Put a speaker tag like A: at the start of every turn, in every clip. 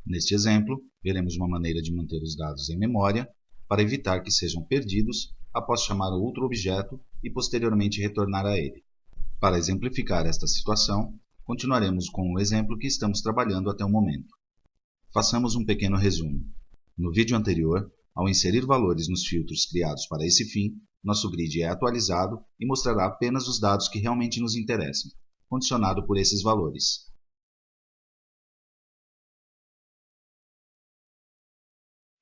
A: Neste exemplo, veremos uma maneira de manter os dados em memória para evitar que sejam perdidos após chamar outro objeto e posteriormente retornar a ele. Para exemplificar esta situação, continuaremos com o exemplo que estamos trabalhando até o momento. Façamos um pequeno resumo. No vídeo anterior, ao inserir valores nos filtros criados para esse fim, nosso grid é atualizado e mostrará apenas os dados que realmente nos interessam, condicionado por esses valores.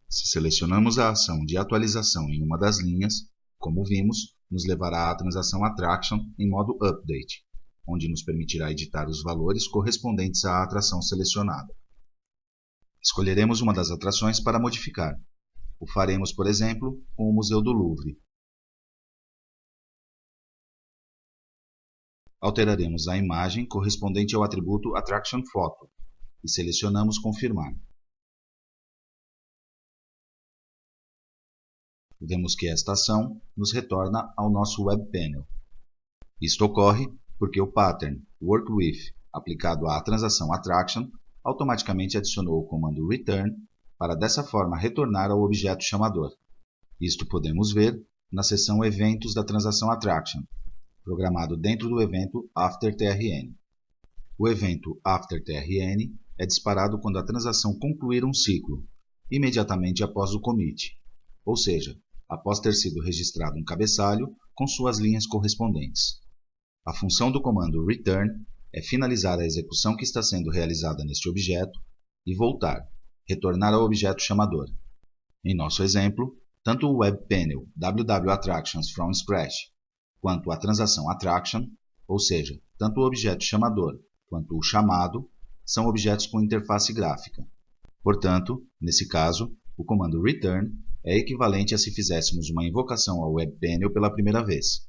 A: Se selecionamos a ação de atualização em uma das linhas, como vimos, nos levará à transação Attraction em modo Update, onde nos permitirá editar os valores correspondentes à atração selecionada. Escolheremos uma das atrações para modificar. O faremos, por exemplo, com o Museu do Louvre. Alteraremos a imagem correspondente ao atributo Attraction Photo e selecionamos Confirmar. Vemos que esta ação nos retorna ao nosso Web Panel. Isto ocorre porque o pattern Work With aplicado à transação Attraction automaticamente adicionou o comando Return para dessa forma retornar ao objeto chamador. Isto podemos ver na seção Eventos da transação Attraction, programado dentro do evento AfterTRN. O evento AfterTRN é disparado quando a transação concluir um ciclo, imediatamente após o commit, ou seja, após ter sido registrado um cabeçalho com suas linhas correspondentes. A função do comando return é finalizar a execução que está sendo realizada neste objeto e voltar, retornar ao objeto chamador. Em nosso exemplo, tanto o Web Panel WW-Attractions from Scratch quanto a transação Attraction, ou seja, tanto o objeto chamador quanto o chamado, são objetos com interface gráfica. Portanto, nesse caso, o comando return é equivalente a se fizéssemos uma invocação ao Web Panel pela primeira vez.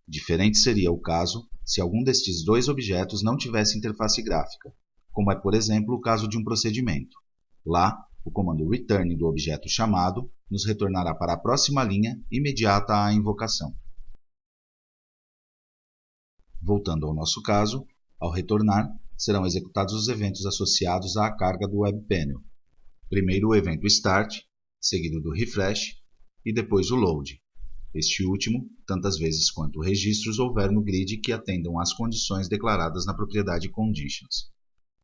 A: Diferente seria o caso se algum destes dois objetos não tivesse interface gráfica, como é, por exemplo, o caso de um procedimento. Lá, o comando return do objeto chamado nos retornará para a próxima linha imediata à invocação. Voltando ao nosso caso, ao retornar, serão executados os eventos associados à carga do Web Panel. Primeiro o evento Start, seguido do Refresh e depois o Load. Este último, tantas vezes quanto registros houver no grid que atendam às condições declaradas na propriedade Conditions.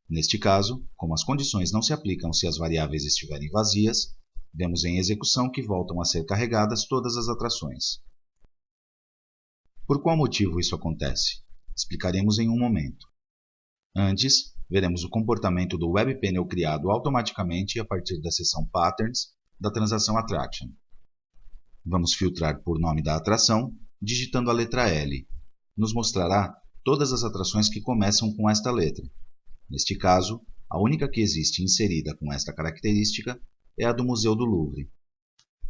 A: Neste caso, como as condições não se aplicam se as variáveis estiverem vazias, vemos em execução que voltam a ser carregadas todas as atrações. Por qual motivo isso acontece? Explicaremos em um momento. Antes, veremos o comportamento do Web Panel criado automaticamente a partir da seção Patterns da transação Attraction. Vamos filtrar por nome da atração, digitando a letra L. Nos mostrará todas as atrações que começam com esta letra. Neste caso, a única que existe inserida com esta característica é a do Museu do Louvre.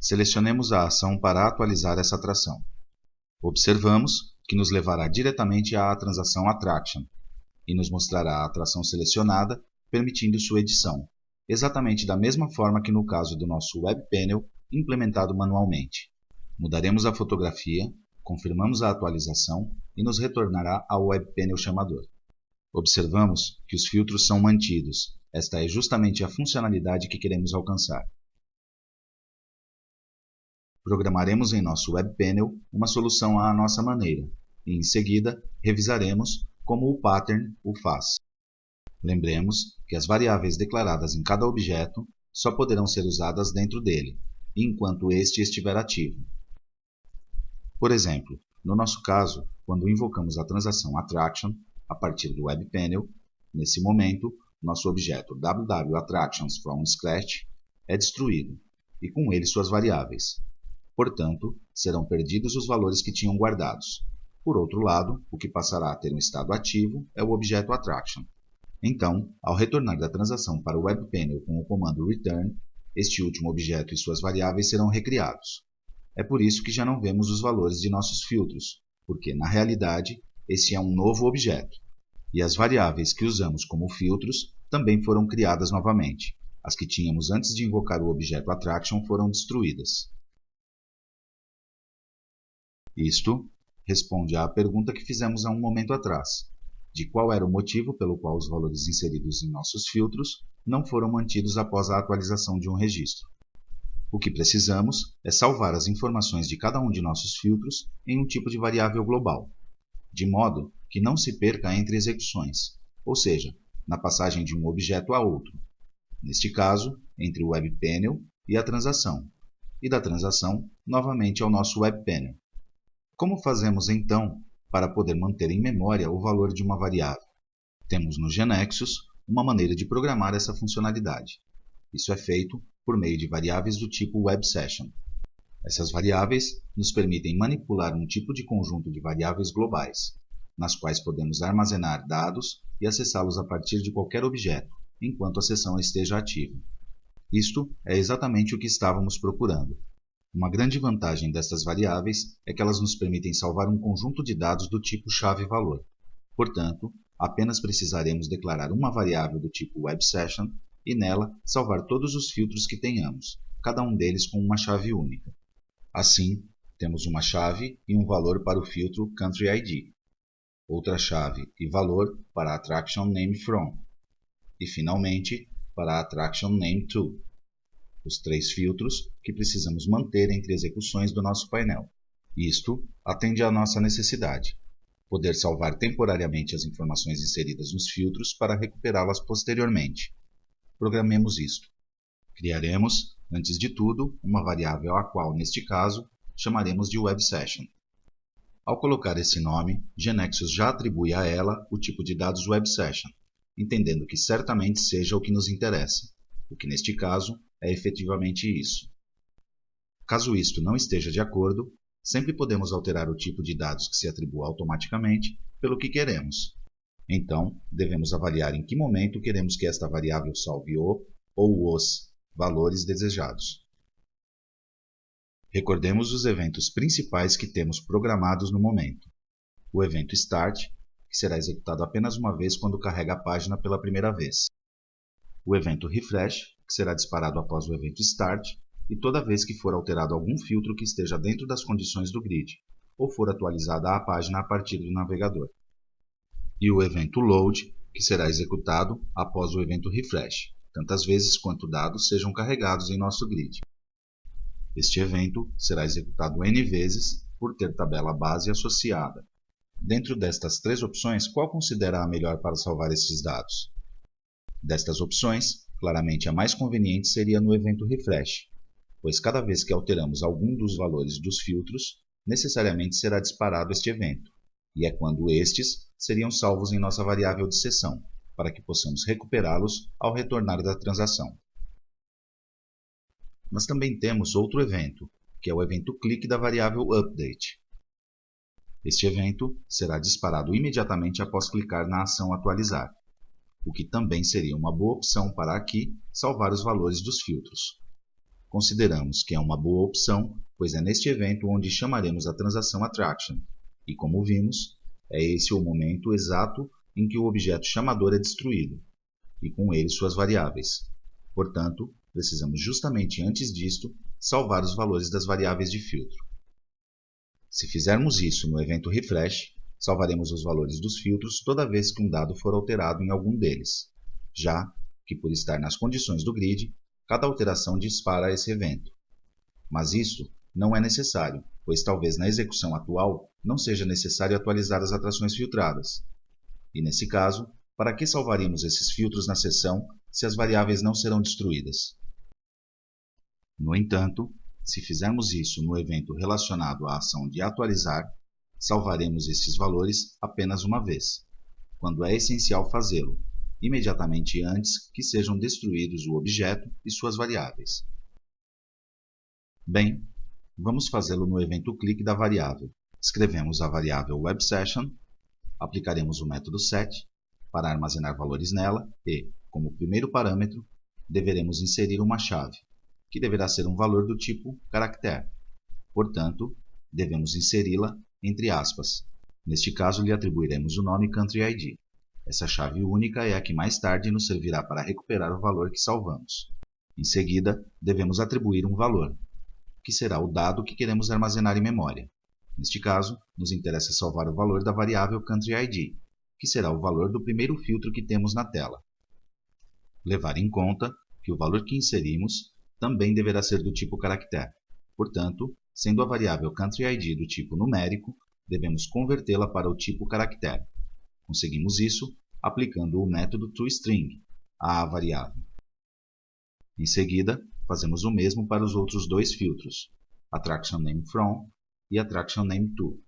A: Selecionemos a ação para atualizar essa atração. Observamos que nos levará diretamente à transação Attraction e nos mostrará a atração selecionada, permitindo sua edição, exatamente da mesma forma que no caso do nosso Web Panel implementado manualmente. Mudaremos a fotografia, confirmamos a atualização e nos retornará ao Web Panel chamador. Observamos que os filtros são mantidos. Esta é justamente a funcionalidade que queremos alcançar. Programaremos em nosso Web Panel uma solução à nossa maneira e, em seguida, revisaremos como o pattern o faz. Lembremos que as variáveis declaradas em cada objeto só poderão ser usadas dentro dele, enquanto este estiver ativo. Por exemplo, no nosso caso, quando invocamos a transação Attraction a partir do Web Panel, nesse momento, nosso objeto WW-Attractions from Scratch é destruído, e com ele suas variáveis. Portanto, serão perdidos os valores que tinham guardados. Por outro lado, o que passará a ter um estado ativo é o objeto Attraction. Então, ao retornar da transação para o Web Panel com o comando Return, este último objeto e suas variáveis serão recriados. É por isso que já não vemos os valores de nossos filtros, porque, na realidade, esse é um novo objeto. E as variáveis que usamos como filtros também foram criadas novamente. As que tínhamos antes de invocar o objeto Attraction foram destruídas. Isto responde à pergunta que fizemos há um momento atrás, de qual era o motivo pelo qual os valores inseridos em nossos filtros não foram mantidos após a atualização de um registro. O que precisamos é salvar as informações de cada um de nossos filtros em um tipo de variável global, de modo que não se perca entre execuções, ou seja, na passagem de um objeto a outro, neste caso, entre o WebPanel e a transação, e da transação novamente ao nosso WebPanel. Como fazemos então para poder manter em memória o valor de uma variável? Temos no GeneXus uma maneira de programar essa funcionalidade. Isso é feito por meio de variáveis do tipo WebSession. Essas variáveis nos permitem manipular um tipo de conjunto de variáveis globais, nas quais podemos armazenar dados e acessá-los a partir de qualquer objeto, enquanto a sessão esteja ativa. Isto é exatamente o que estávamos procurando. Uma grande vantagem destas variáveis é que elas nos permitem salvar um conjunto de dados do tipo chave-valor. Portanto, apenas precisaremos declarar uma variável do tipo WebSession e nela salvar todos os filtros que tenhamos, cada um deles com uma chave única. Assim, temos uma chave e um valor para o filtro Country ID, outra chave e valor para a Attraction Name From, e finalmente para a Attraction Name To, os 3 filtros que precisamos manter entre execuções do nosso painel. Isto atende à nossa necessidade, poder salvar temporariamente as informações inseridas nos filtros para recuperá-las posteriormente. Programemos isto. Criaremos, antes de tudo, uma variável a qual, neste caso, chamaremos de WebSession. Ao colocar esse nome, GeneXus já atribui a ela o tipo de dados WebSession, entendendo que certamente seja o que nos interessa, o que neste caso é efetivamente isso. Caso isto não esteja de acordo, sempre podemos alterar o tipo de dados que se atribua automaticamente pelo que queremos. Então, devemos avaliar em que momento queremos que esta variável salve o ou os valores desejados. Recordemos os eventos principais que temos programados no momento. O evento Start, que será executado apenas uma vez quando carrega a página pela primeira vez. O evento Refresh, que será disparado após o evento Start e toda vez que for alterado algum filtro que esteja dentro das condições do grid, ou for atualizada a página a partir do navegador. E o evento Load, que será executado após o evento Refresh, tantas vezes quanto dados sejam carregados em nosso grid. Este evento será executado N vezes por ter tabela base associada. Dentro destas 3 opções, qual considera a melhor para salvar estes dados? Destas opções, claramente a mais conveniente seria no evento Refresh, pois cada vez que alteramos algum dos valores dos filtros, necessariamente será disparado este evento, e é quando estes seriam salvos em nossa variável de sessão, para que possamos recuperá-los ao retornar da transação. Mas também temos outro evento, que é o evento click da variável update. Este evento será disparado imediatamente após clicar na ação atualizar, o que também seria uma boa opção para aqui salvar os valores dos filtros. Consideramos que é uma boa opção, pois é neste evento onde chamaremos a transação Attraction, e como vimos, é esse o momento exato em que o objeto chamador é destruído, e com ele suas variáveis. Portanto, precisamos justamente antes disto salvar os valores das variáveis de filtro. Se fizermos isso no evento Refresh, salvaremos os valores dos filtros toda vez que um dado for alterado em algum deles, já que, por estar nas condições do grid, cada alteração dispara esse evento. Mas isso não é necessário, pois talvez na execução atual não seja necessário atualizar as atrações filtradas. E nesse caso, para que salvaríamos esses filtros na sessão se as variáveis não serão destruídas? No entanto, se fizermos isso no evento relacionado à ação de atualizar, salvaremos esses valores apenas uma vez, quando é essencial fazê-lo, imediatamente antes que sejam destruídos o objeto e suas variáveis. Bem, vamos fazê-lo no evento click da variável. Escrevemos a variável WebSession, aplicaremos o método set para armazenar valores nela e, como primeiro parâmetro, deveremos inserir uma chave, que deverá ser um valor do tipo caractere. Portanto, devemos inseri-la entre aspas. Neste caso, lhe atribuiremos o nome Country ID. Essa chave única é a que mais tarde nos servirá para recuperar o valor que salvamos. Em seguida, devemos atribuir um valor, que será o dado que queremos armazenar em memória. Neste caso, nos interessa salvar o valor da variável Country ID, que será o valor do primeiro filtro que temos na tela. levar em conta que o valor que inserimos também deverá ser do tipo caractere. Portanto, sendo a variável countryID do tipo numérico, devemos convertê-la para o tipo caractere. Conseguimos isso aplicando o método toString à variável. Em seguida, fazemos o mesmo para os outros dois filtros, AttractionNameFrom e AttractionNameTo.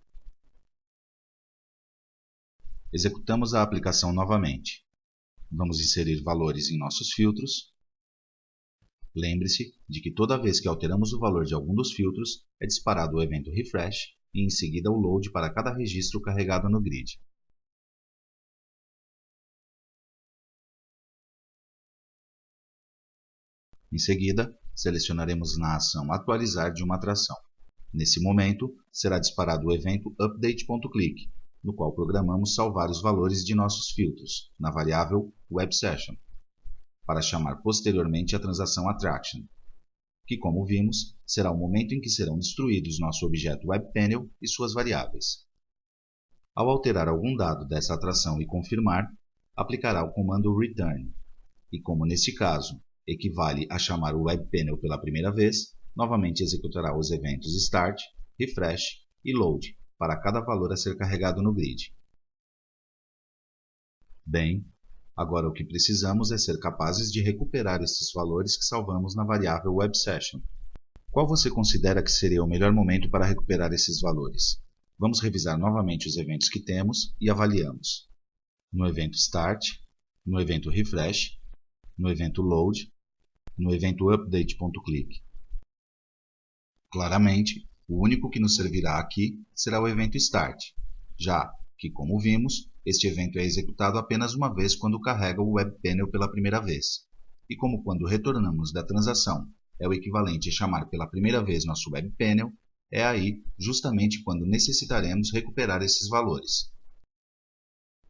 A: Executamos a aplicação novamente. Vamos inserir valores em nossos filtros. Lembre-se de que toda vez que alteramos o valor de algum dos filtros, é disparado o evento refresh e em seguida o load para cada registro carregado no grid. Em seguida, selecionaremos na ação Atualizar de uma atração. Nesse momento, será disparado o evento Update.Click, no qual programamos salvar os valores de nossos filtros, na variável WebSession, para chamar posteriormente a transação Attraction, que, como vimos, será o momento em que serão destruídos nosso objeto WebPanel e suas variáveis. Ao alterar algum dado dessa atração e confirmar, aplicará o comando return, e como neste caso equivale a chamar o WebPanel pela primeira vez, novamente executará os eventos start, refresh e load para cada valor a ser carregado no grid. Bem, agora o que precisamos é ser capazes de recuperar esses valores que salvamos na variável WebSession. Qual você considera que seria o melhor momento para recuperar esses valores? Vamos revisar novamente os eventos que temos e avaliamos. No evento Start, no evento Refresh, no evento Load, no evento Update.Click. Claramente, o único que nos servirá aqui será o evento Start, já que, como vimos, este evento é executado apenas uma vez quando carrega o WebPanel pela primeira vez. E como quando retornamos da transação é o equivalente a chamar pela primeira vez nosso WebPanel, é aí justamente quando necessitaremos recuperar esses valores.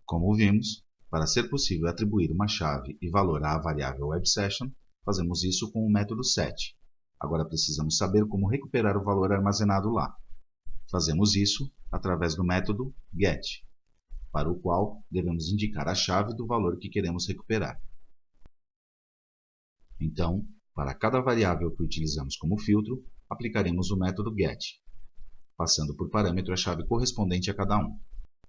A: Como vimos, para ser possível atribuir uma chave e valor à variável WebSession, fazemos isso com o método set. Agora precisamos saber como recuperar o valor armazenado lá. Fazemos isso através do método get, para o qual devemos indicar a chave do valor que queremos recuperar. Então, para cada variável que utilizamos como filtro, aplicaremos o método get, passando por parâmetro a chave correspondente a cada um.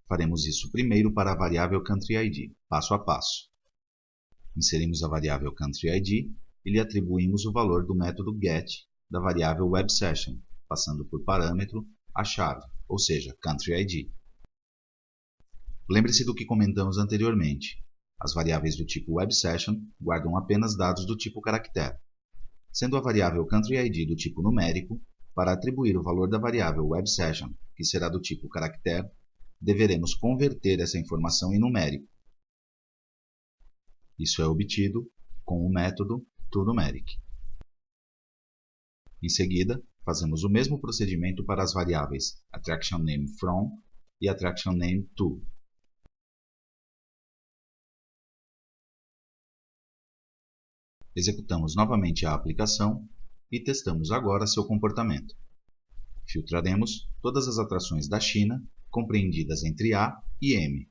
A: Faremos isso primeiro para a variável countryID, passo a passo. Inserimos a variável countryID e lhe atribuímos o valor do método get da variável WebSession, passando por parâmetro a chave, ou seja, countryID. Lembre-se do que comentamos anteriormente. As variáveis do tipo WebSession guardam apenas dados do tipo caractere. Sendo a variável countryID do tipo numérico, para atribuir o valor da variável WebSession, que será do tipo caractere, deveremos converter essa informação em numérico. Isso é obtido com o método toNumeric. Em seguida, fazemos o mesmo procedimento para as variáveis AttractionNameFrom e AttractionNameTo. Executamos novamente a aplicação e testamos agora seu comportamento. Filtraremos todas as atrações da China compreendidas entre A e M.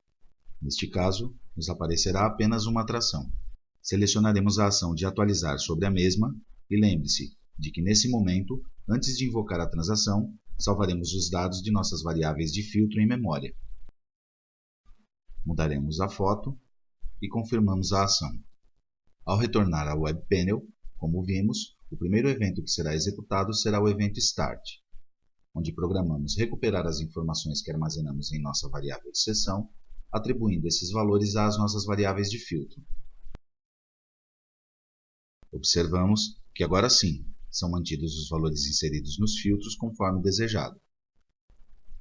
A: Neste caso, nos aparecerá apenas uma atração. Selecionaremos a ação de atualizar sobre a mesma e lembre-se de que nesse momento, antes de invocar a transação, salvaremos os dados de nossas variáveis de filtro em memória. Mudaremos a foto e confirmamos a ação. Ao retornar ao WebPanel, como vimos, o primeiro evento que será executado será o evento Start, onde programamos recuperar as informações que armazenamos em nossa variável de seção, atribuindo esses valores às nossas variáveis de filtro. Observamos que agora sim, são mantidos os valores inseridos nos filtros conforme desejado.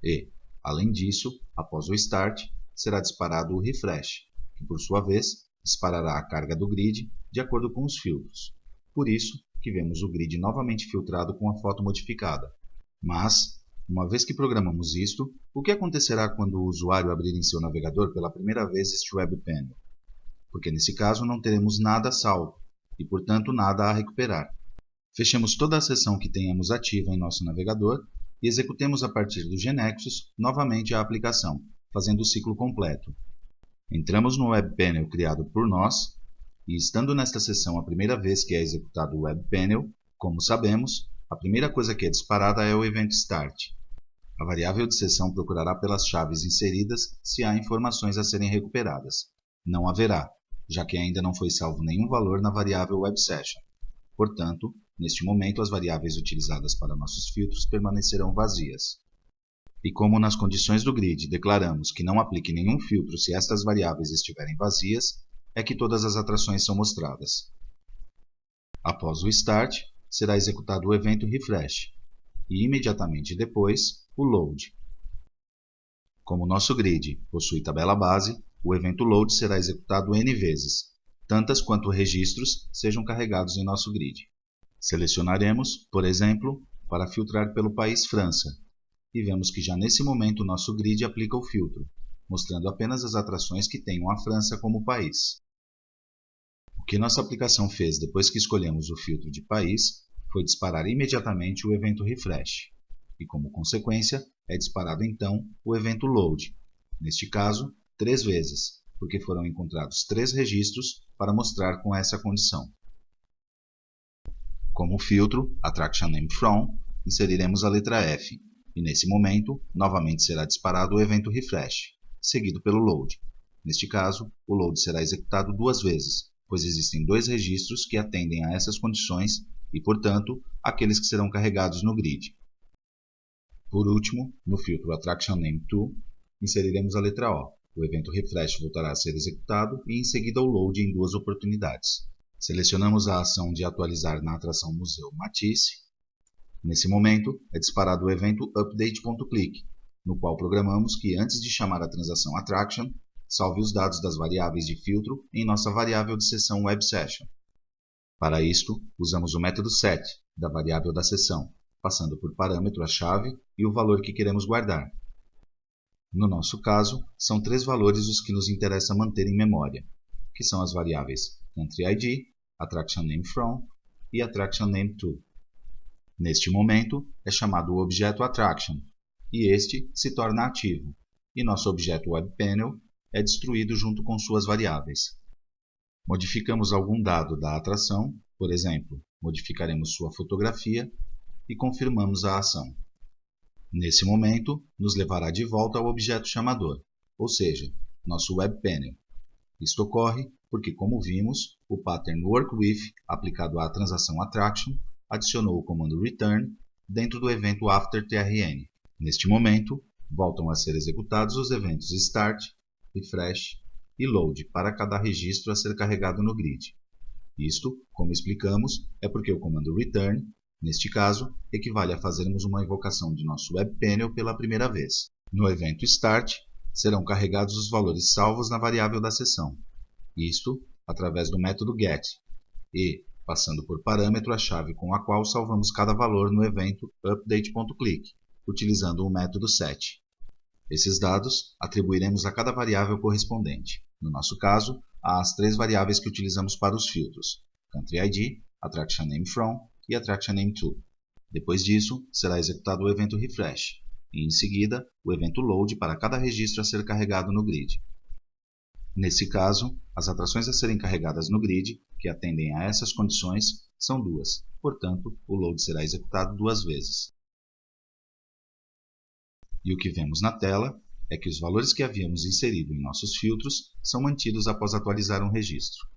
A: E, além disso, após o Start, será disparado o Refresh, que por sua vez disparará a carga do grid de acordo com os filtros. Por isso que vemos o grid novamente filtrado com a foto modificada. Mas, uma vez que programamos isto, o que acontecerá quando o usuário abrir em seu navegador pela primeira vez este WebPanel? Porque nesse caso não teremos nada salvo e, portanto, nada a recuperar. Fechemos toda a seção que tenhamos ativa em nosso navegador e executemos a partir do GNexus novamente a aplicação, fazendo o ciclo completo. Entramos no WebPanel criado por nós, E estando nesta seção a primeira vez que é executado o WebPanel, como sabemos, a primeira coisa que é disparada é o evento Start. A variável de seção procurará pelas chaves inseridas se há informações a serem recuperadas. Não haverá, já que ainda não foi salvo nenhum valor na variável WebSession. Portanto, neste momento as variáveis utilizadas para nossos filtros permanecerão vazias. E como nas condições do grid declaramos que não aplique nenhum filtro se estas variáveis estiverem vazias, é que todas as atrações são mostradas. Após o Start, será executado o evento Refresh, e imediatamente depois, o Load. Como nosso grid possui tabela base, o evento Load será executado N vezes, tantas quanto registros sejam carregados em nosso grid. Selecionaremos, por exemplo, para filtrar pelo país França, e vemos que já nesse momento o nosso grid aplica o filtro, mostrando apenas as atrações que tenham a França como país. O que nossa aplicação fez depois que escolhemos o filtro de país foi disparar imediatamente o evento Refresh, e como consequência é disparado então o evento Load, neste caso 3 vezes, porque foram encontrados 3 registros para mostrar com essa condição. Como filtro Attraction Name From, inseriremos a letra F, e nesse momento novamente será disparado o evento Refresh, seguido pelo Load. Neste caso, o Load será executado 2 vezes, pois existem 2 registros que atendem a essas condições e, portanto, aqueles que serão carregados no grid. Por último, no filtro Attraction Name To, inseriremos a letra O. O evento Refresh voltará a ser executado e em seguida o Load em 2 oportunidades. Selecionamos a ação de atualizar na atração Museu Matisse. Nesse momento, é disparado o evento Update.Click, no qual programamos que antes de chamar a transação Attraction, salve os dados das variáveis de filtro em nossa variável de seção WebSession. Para isto, usamos o método set da variável da seção, passando por parâmetro a chave e o valor que queremos guardar. No nosso caso, são 3 valores os que nos interessa manter em memória, que são as variáveis CountryID, Attraction Name From e Attraction Name To. Neste momento, é chamado o objeto Attraction, e este se torna ativo, e nosso objeto WebPanel é destruído junto com suas variáveis. Modificamos algum dado da atração, por exemplo, modificaremos sua fotografia e confirmamos a ação. Nesse momento, nos levará de volta ao objeto chamador, ou seja, nosso WebPanel. Isto ocorre porque, como vimos, o pattern WorkWith aplicado à transação Attraction adicionou o comando return dentro do evento AfterTRN. Neste momento, voltam a ser executados os eventos Start, Refresh e Load para cada registro a ser carregado no grid. Isto, como explicamos, é porque o comando return, neste caso, equivale a fazermos uma invocação de nosso WebPanel pela primeira vez. No evento Start, serão carregados os valores salvos na variável da seção, isto através do método get, e passando por parâmetro a chave com a qual salvamos cada valor no evento Update.Click, utilizando o método set. Esses dados atribuiremos a cada variável correspondente, no nosso caso, às 3 variáveis que utilizamos para os filtros, CountryID, Attraction Name From e Attraction Name To. Depois disso, será executado o evento Refresh, e em seguida, o evento Load para cada registro a ser carregado no grid. Nesse caso, as atrações a serem carregadas no grid, que atendem a essas condições, são 2, portanto, o Load será executado 2 vezes. E o que vemos na tela é que os valores que havíamos inserido em nossos filtros são mantidos após atualizar um registro.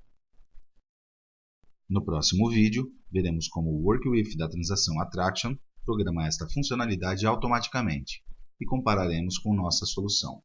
A: No próximo vídeo, veremos como o WorkWith da transação Attraction programa esta funcionalidade automaticamente e compararemos com nossa solução.